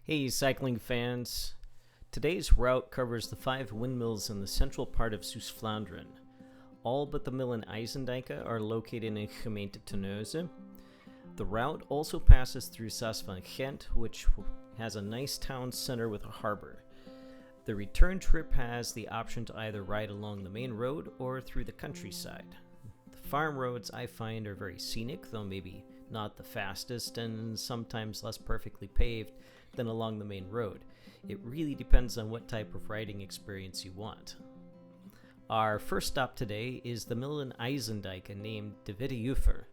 Hey cycling fans! Today's route covers the 5 windmills in the central part of Zeeuws-Vlaanderen. All but the Mullen IJsendijk are located in gemeente Terneuzen. The route also passes through Sasvan Kent, which has a nice town center with a harbor. The return trip has the option to either ride along the main road or through the countryside. The farm roads I find are very scenic, though maybe not the fastest and sometimes less perfectly paved than along the main road. It really depends on what type of riding experience you want. Our first stop today is the Mullen IJsendijk named Dvidufer.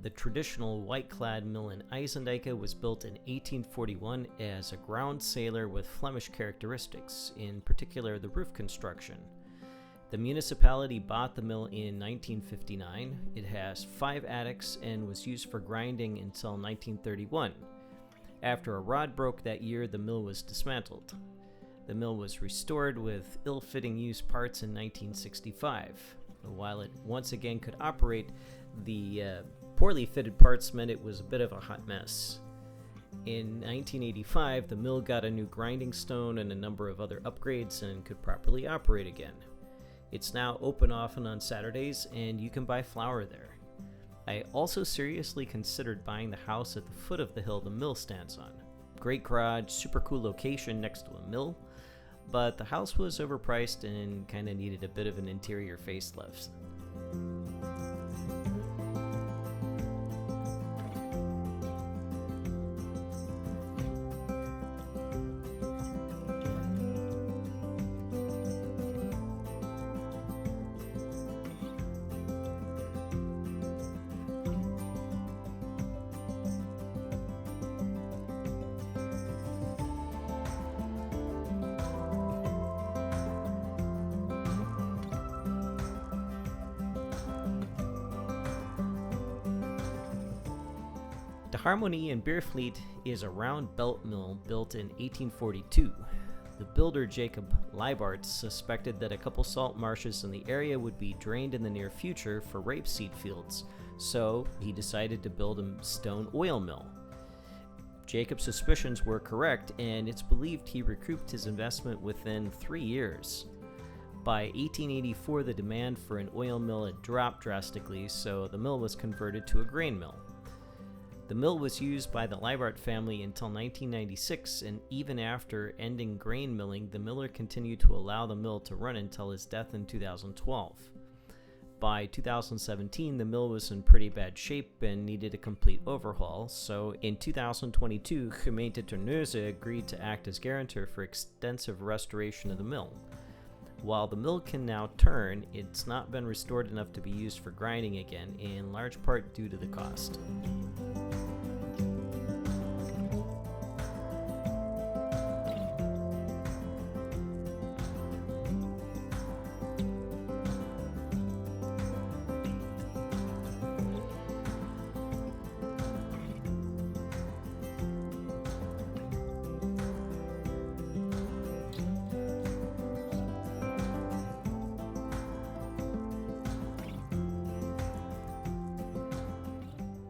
The traditional white-clad Mullen IJsendijk was built in 1841 as a ground sailor with Flemish characteristics, in particular the roof construction. The municipality bought the mill in 1959. It has 5 attics and was used for grinding until 1931. After a rod broke that year, the mill was dismantled. The mill was restored with ill-fitting used parts in 1965. While it once again could operate, the poorly fitted parts meant it was a bit of a hot mess. In 1985, the mill got a new grinding stone and a number of other upgrades and could properly operate again. It's now open often on Saturdays, and you can buy flour there. I also seriously considered buying the house at the foot of the hill the mill stands on. Great garage, super cool location next to a mill, but the house was overpriced and kinda needed a bit of an interior facelift. De Harmonie in Beervliet is a round belt mill built in 1842. The builder Jacob Leibart suspected that a couple salt marshes in the area would be drained in the near future for rapeseed fields, so he decided to build a stone oil mill. Jacob's suspicions were correct, and it's believed he recouped his investment within 3 years. By 1884, the demand for an oil mill had dropped drastically, so the mill was converted to a grain mill. The mill was used by the Leibart family until 1996, and even after ending grain milling, the miller continued to allow the mill to run until his death in 2012. By 2017, the mill was in pretty bad shape and needed a complete overhaul, so in 2022, gemeente Terneuzen agreed to act as guarantor for extensive restoration of the mill. While the mill can now turn, it's not been restored enough to be used for grinding again, in large part due to the cost.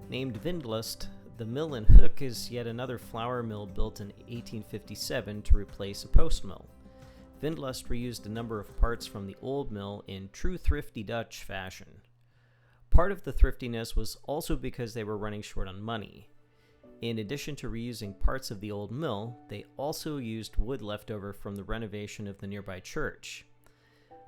Named Vindelust, the mill in Hoek is yet another flour mill built in 1857 to replace a post mill. Vindelust reused a number of parts from the old mill in true thrifty Dutch fashion. Part of the thriftiness was also because they were running short on money. In addition to reusing parts of the old mill, they also used wood left over from the renovation of the nearby church.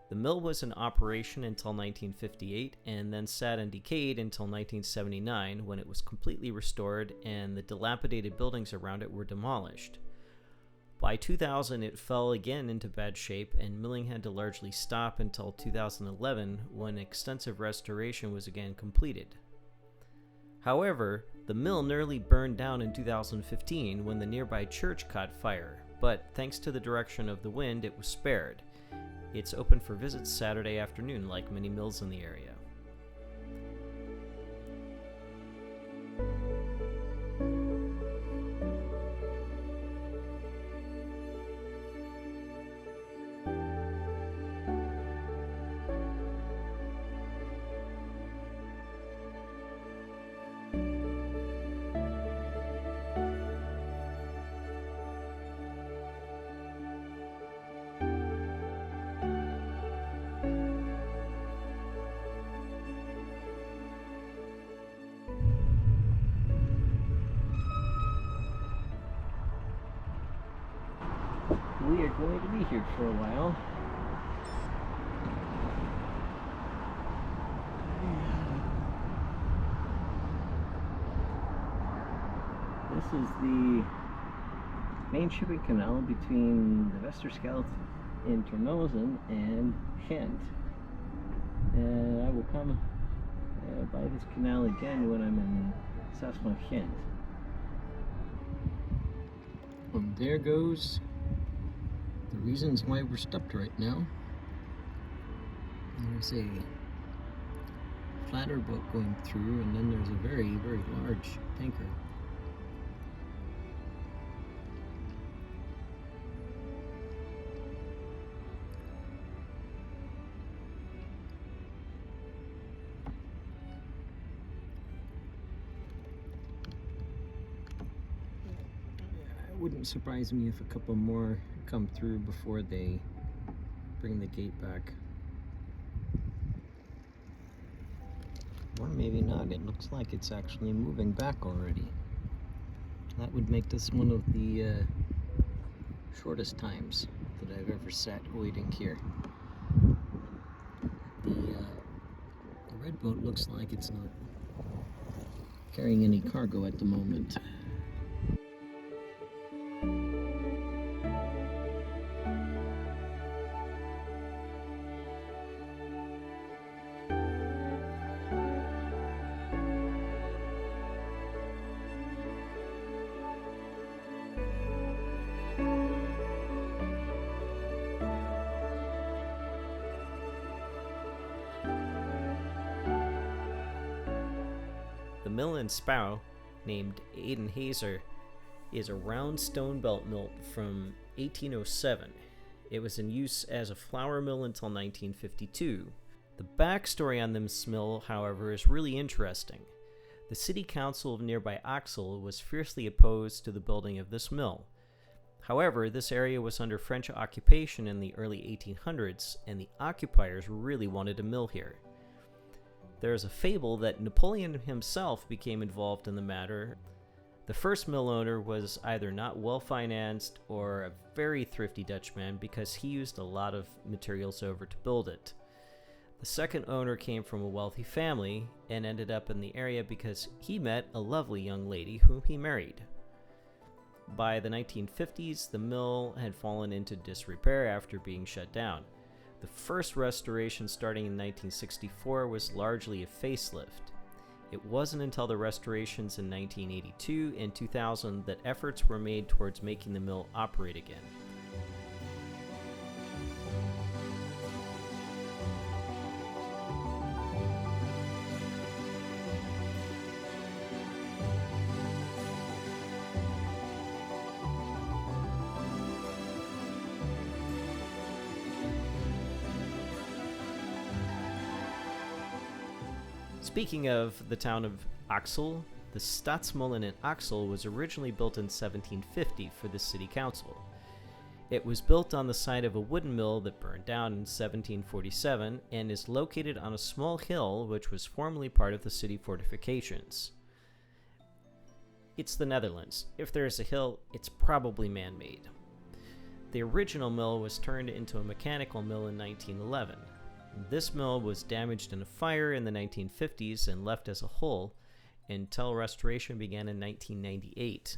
The mill was in operation until 1958 and then sat and decayed until 1979 when it was completely restored and the dilapidated buildings around it were demolished. By 2000 it fell again into bad shape and milling had to largely stop until 2011 when extensive restoration was again completed. However, the mill nearly burned down in 2015 when the nearby church caught fire, but thanks to the direction of the wind it was spared. It's open for visits Saturday afternoon, like many mills in the area. we are going to be here for a while. This is the main shipping canal between the Westerschelde in Terneuzen and Ghent. And I will come by this canal again when I'm in Sasvan Kent. And there goes the reasons why we're stopped right now. There's a flatter boat going through, and then there's a very, very large tanker. It wouldn't surprise me if a couple more come through before they bring the gate back. Or maybe not. It looks like it's actually moving back already. That would make this one of the shortest times that I've ever sat waiting here. The red boat looks like it's not carrying any cargo at the moment. The mill in Spouw, named Aiden Haz, is a round stone belt mill from 1807. It was in use as a flour mill until 1952. The backstory on this mill, however, is really interesting. The city council of nearby Axel was fiercely opposed to the building of this mill. However, this area was under French occupation in the early 1800s, and the occupiers really wanted a mill here. There is a fable that Napoleon himself became involved in the matter. The first mill owner was either not well financed or a very thrifty Dutchman because he used a lot of materials over to build it. The second owner came from a wealthy family and ended up in the area because he met a lovely young lady whom he married. By the 1950s, the mill had fallen into disrepair after being shut down. The first restoration starting in 1964 was largely a facelift. It wasn't until the restorations in 1982 and 2000 that efforts were made towards making the mill operate again. Speaking of the town of Axel, the Stadsmolen in Axel was originally built in 1750 for the city council. It was built on the site of a wooden mill that burned down in 1747 and is located on a small hill which was formerly part of the city fortifications. It's the Netherlands. If there is a hill, it's probably man-made. The original mill was turned into a mechanical mill in 1911. This mill was damaged in a fire in the 1950s and left as a whole until restoration began in 1998.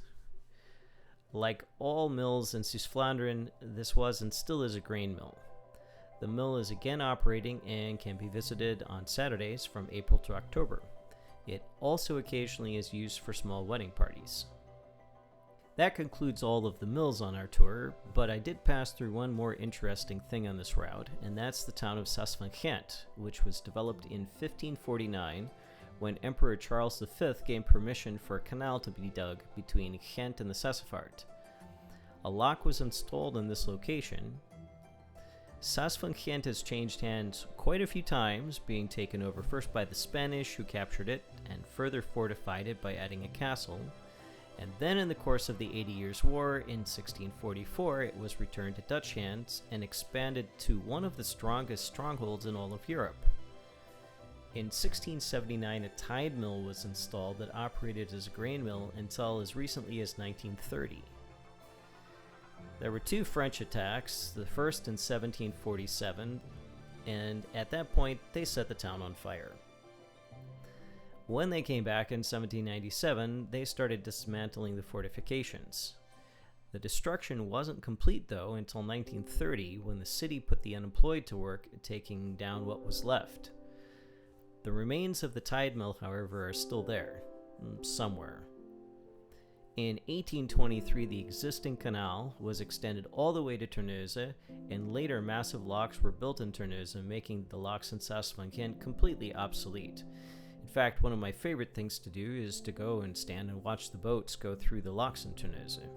Like all mills in Zeeuws-Vlaanderen, this was and still is a grain mill. The mill is again operating and can be visited on Saturdays from April to October. It also occasionally is used for small wedding parties. That concludes all of the mills on our tour, but I did pass through one more interesting thing on this route, and that's the town of Sasvan Kent, which was developed in 1549 when Emperor Charles V gave permission for a canal to be dug between Ghent and the Sasvaart. A lock was installed in this location. Sasvan Kent has changed hands quite a few times, being taken over first by the Spanish, who captured it and further fortified it by adding a castle. And then in the course of the 80 Years' War in 1644, it was returned to Dutch hands and expanded to one of the strongest strongholds in all of Europe. In 1679, a tide mill was installed that operated as a grain mill until as recently as 1930. There were 2 French attacks, the first in 1747, and at that point they set the town on fire. When they came back in 1797, they started dismantling the fortifications. The destruction wasn't complete, though, until 1930, when the city put the unemployed to work taking down what was left. The remains of the tide mill, however, are still there, somewhere. In 1823, the existing canal was extended all the way to Terneuzen, and later massive locks were built in Terneuzen, making the locks in Sasvan Kent completely obsolete. In fact, one of my favorite things to do is to go and stand and watch the boats go through the locks in Terneuzen.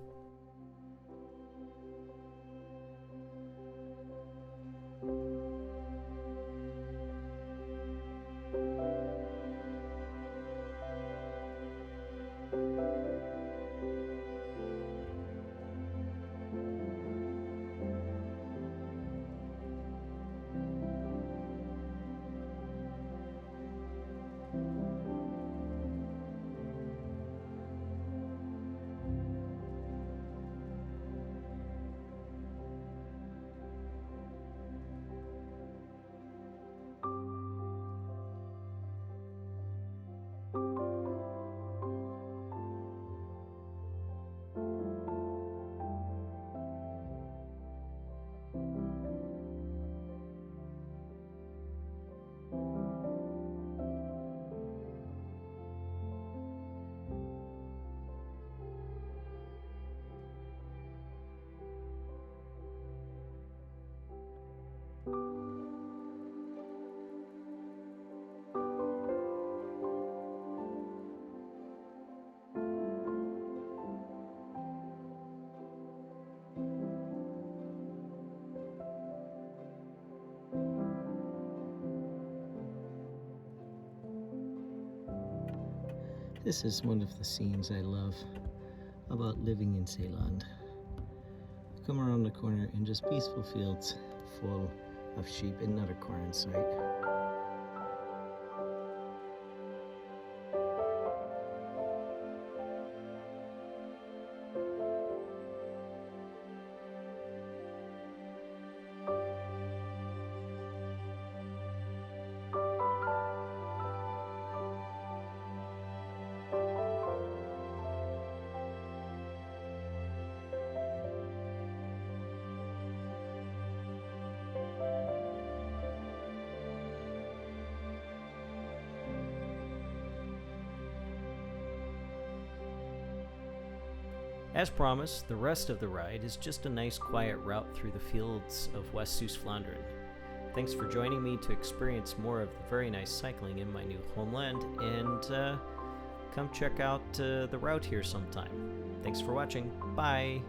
This is one of the scenes I love about living in Zeeland. Come around the corner and just peaceful fields full of sheep and not a car in sight. As promised, the rest of the ride is just a nice quiet route through the fields of West Zeeuws-Vlaanderen. Thanks for joining me to experience more of the very nice cycling in my new homeland, and come check out the route here sometime. Thanks for watching. Bye!